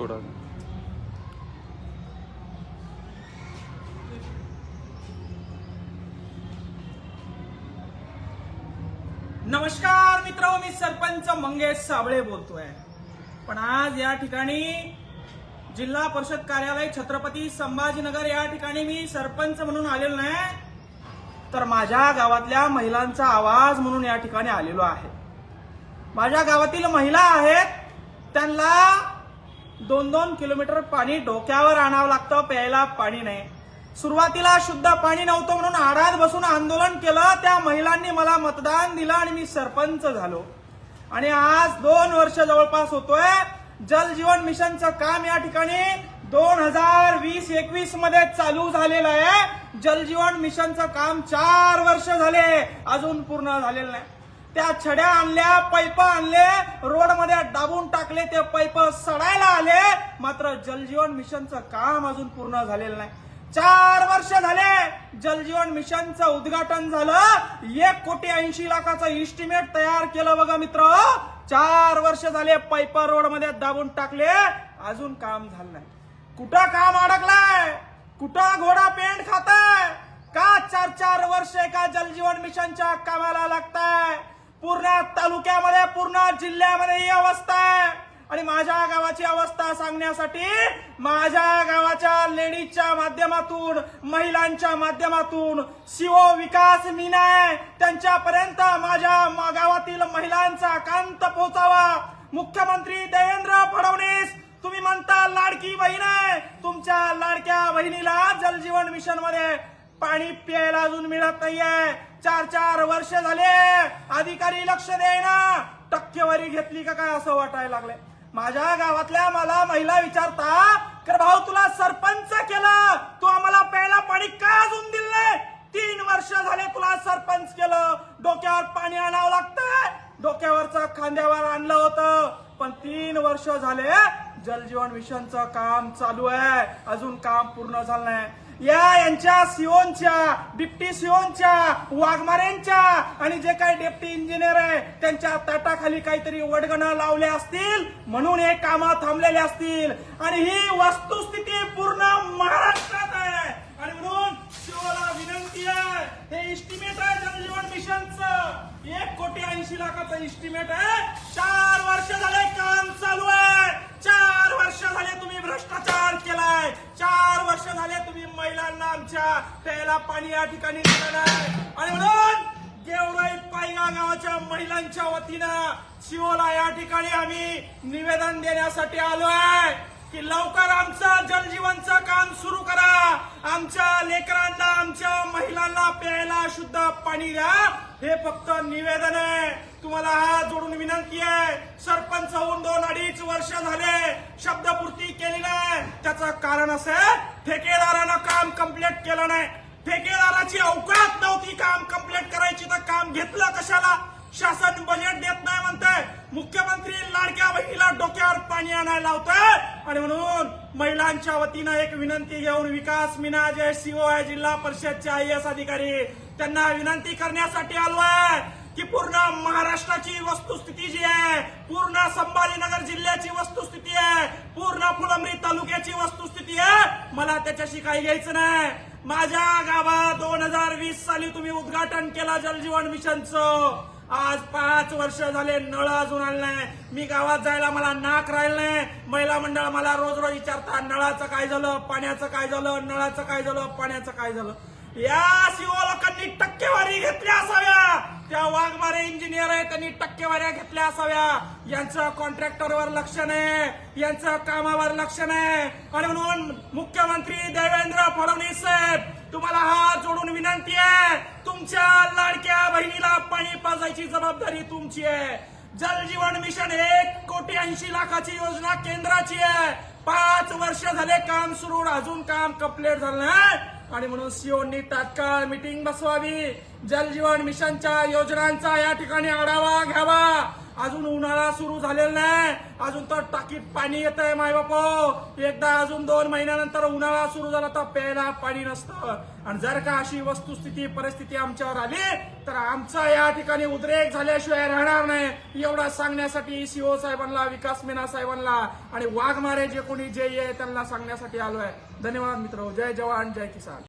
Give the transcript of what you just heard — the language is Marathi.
थोडं. नमस्कार मित्रांनो, मी सरपंच मंगेश साबळे बोलतोय. पण आज या ठिकाणी जिल्हा परिषद कार्यालय छत्रपती संभाजीनगर या ठिकाणी मी सरपंच म्हणून आलेलो नाही, तर माझ्या गावातल्या महिलांचा आवाज म्हणून या ठिकाणी आलेलो आहे. माझ्या गावातील महिला आहेत, त्यांना 2-2 किलोमीटर पाणी डोक्यावर आणावं लागतं, प्यायला पाणी नाही. सुरुवातीला शुद्ध पाणी नव्हतं म्हणून आडात बसून आंदोलन केलं. त्या महिलांनी मला मतदान दिलं आणि मी सरपंच झालो. आणि आज 2 वर्ष जवळपास होतोय. जल जीवन मिशनचं काम या ठिकाणी 2020-21 मध्ये चालू झालेलं आहे. जल जीवन मिशनचं काम 4 वर्ष झाले, अजून पूर्ण झालेलं नाही. त्या छड्या आणल्या, पैप आणले, रोडमध्ये दाबून टाकले, ते पैप सडायला आले, मात्र जल जीवन मिशनचं काम अजून पूर्ण झालेलं नाही. 4 वर्ष झाले जल जीवन मिशनचं उद्घाटन झालं. 1,80,00,000चं इस्टिमेट तयार केलं बघा मित्र. 4 वर्ष झाले, पैप रोडमध्ये दाबून टाकले, अजून काम झालं नाही. कुठं काम अडकलाय? कुठं घोडा पेंट खाताय? का 4-4 वर्ष एका जल जीवन मिशनच्या कामाला लागताय? पूर्ण तालुक्यामध्ये, पूर्ण जिल्ह्यामध्ये ही अवस्था आहे. आणि माझ्या गावाची अवस्था सांगण्यासाठी माझ्या गावाच्या लेडीजच्या माध्यमातून, महिलांच्या माध्यमातून सीओ विकास मीना आहे, त्यांच्यापर्यंत माझ्या गावातील महिलांचा कांत पोहोचावा. मुख्यमंत्री देवेंद्र फडणवीस, तुम्ही म्हणता लाडकी बहीण आहे, तुमच्या लाडक्या बहिणीला जल जीवन मिशन मध्ये पाणी प्यायला अजून मिळत नाहीये. 4-4 वर्ष झाले, अधिकारी लक्ष देईना. टक्केवारी घेतली का काय असं वाटायला लागलंय. माझ्या गावातल्या मला महिला विचारता, तर भाऊ तुला सरपंच केलं, तू आम्हाला प्यायला पाणी का अजून दिलं नाही? 3 वर्ष झाले तुला सरपंच केलं, डोक्यावर पाणी आणावं लागतंय. डोक्यावरचं खांद्यावर आणलं होतं, पण 3 वर्ष झाले जल जीवन मिशनचं काम चालू आहे, अजून काम पूर्ण झालं नाही. यांच्या सीओनच्या, डिप्टी सीओनच्या, वाघमारेंच्या आणि जे काही डेप्टी इंजिनियर आहे त्यांच्या ताटाखाली काहीतरी वडगणा लावल्या असतील, म्हणून हे कामं थांबलेले असतील. आणि ही वस्तुस्थिती पूर्ण महाराष्ट्रात आहे. आणि म्हणून सीओला विनंती आहे, हे इस्टिमेट आहे जल जीवन मिशनचं, 1,80,00,000चं इस्टिमेट आहे. 4 वर्ष झाले काम चालू आहे. 4 वर्ष झाले तुम्ही भ्रष्टाचार केलाय. 4 वर्ष झाले तुम्ही महिलांना आमच्या प्यायला पाणी या ठिकाणी दिलं नाही. आणि म्हणून गेवराई पायगा गावाच्या महिलांच्या वतीनं सीओला या ठिकाणी आम्ही निवेदन देण्यासाठी आलो आहे की लवकर आमचं जल जीवनचं काम सुरू करा. आमच्या लेकरांना, आमच्या महिलांना प्यायला शुद्ध पाणी द्या. हे फक्त निवेदन आहे. तुम्हाला हात जोडून विनंती आहे. सरपंच होऊन 2-2.5 वर्ष झाले, शब्दपूर्ती केली नाही. त्याचं कारण असं आहे, ठेकेदारानं काम कंप्लीट केलं नाही. ठेकेदाराची अवकात नव्हती काम कंप्लीट करायची, तर काम घेतलं कशाला? शासन बजेट देत नाही म्हणतंय. मुख्यमंत्री लाडक्या बहिणीला डोक्यावर पाणी आणायला लावतोय. आणि म्हणून महिलांच्या वतीनं एक विनंती घेऊन विकास मीना, जे सीओ आहे जिल्हा परिषदचे IAS अधिकारी, त्यांना विनंती करण्यासाठी आलो आहे की पूर्ण महाराष्ट्राची वस्तुस्थिती जी आहे, पूर्ण संभाजीनगर जिल्ह्याची वस्तुस्थिती आहे, पूर्ण फुलंब्री तालुक्याची वस्तुस्थिती आहे, मला त्याच्याशी काही घ्यायचं नाही. माझ्या गावात 2020 साली तुम्ही उद्घाटन केलं जल जीवन मिशनचं. आज 5 वर्ष झाले, नळ अजून आले नाही. मी गावात जायला मला नाक राहिलं नाही. महिला मंडळ मला रोज विचारतात, नळाचं काय झालं, पाण्याचं काय झालं, नळाचं काय झालं, पाण्याचं काय झालं. या सीओ लोकांनी टक्केवारी घेतल्या असाव्या. त्या वाघमारे इंजिनियर आहे, त्यांनी टक्केवाऱ्या घेतल्या असाव्या. यांचं कॉन्ट्रॅक्टरवर लक्ष नाही, यांचं कामावर लक्ष नाही. आणि म्हणून मुख्यमंत्री देवेंद्र फडणवीस साहेब, तुम्हाला हात जोडून विनंती आहे, तुमच्या लाडक्या बहिणीला पाणी पाजायची जबाबदारी तुमची आहे. जल जीवन मिशन 1,80,00,000ची योजना केंद्राची आहे. 5 वर्ष झाले काम सुरू, अजून काम कंप्लीट झालं नाही. आणि म्हणून सीओनी तात्काळ मीटिंग बसवावी. जल जीवन मिशनच्या योजनांचा या ठिकाणी आढावा घ्यावा. अजून उन्हाळा सुरू झालेला नाही, अजून तर टाकीत पाणी येत आहे माय बापो. एकदा अजून 2 महिन्यानंतर उन्हाळा सुरू झाला तर प्यायला पाणी नसतं. आणि जर का अशी वस्तुस्थिती परिस्थिती आमच्यावर आली तर आमचा या ठिकाणी उद्रेक झाल्याशिवाय राहणार नाही. एवढा सांगण्यासाठी सीओ साहेबांना, विकास मीना साहेबांना आणि वाघमारे जे कोणी जे आहे त्यांना सांगण्यासाठी आलोय. धन्यवाद मित्र. जय जवान जय किसान.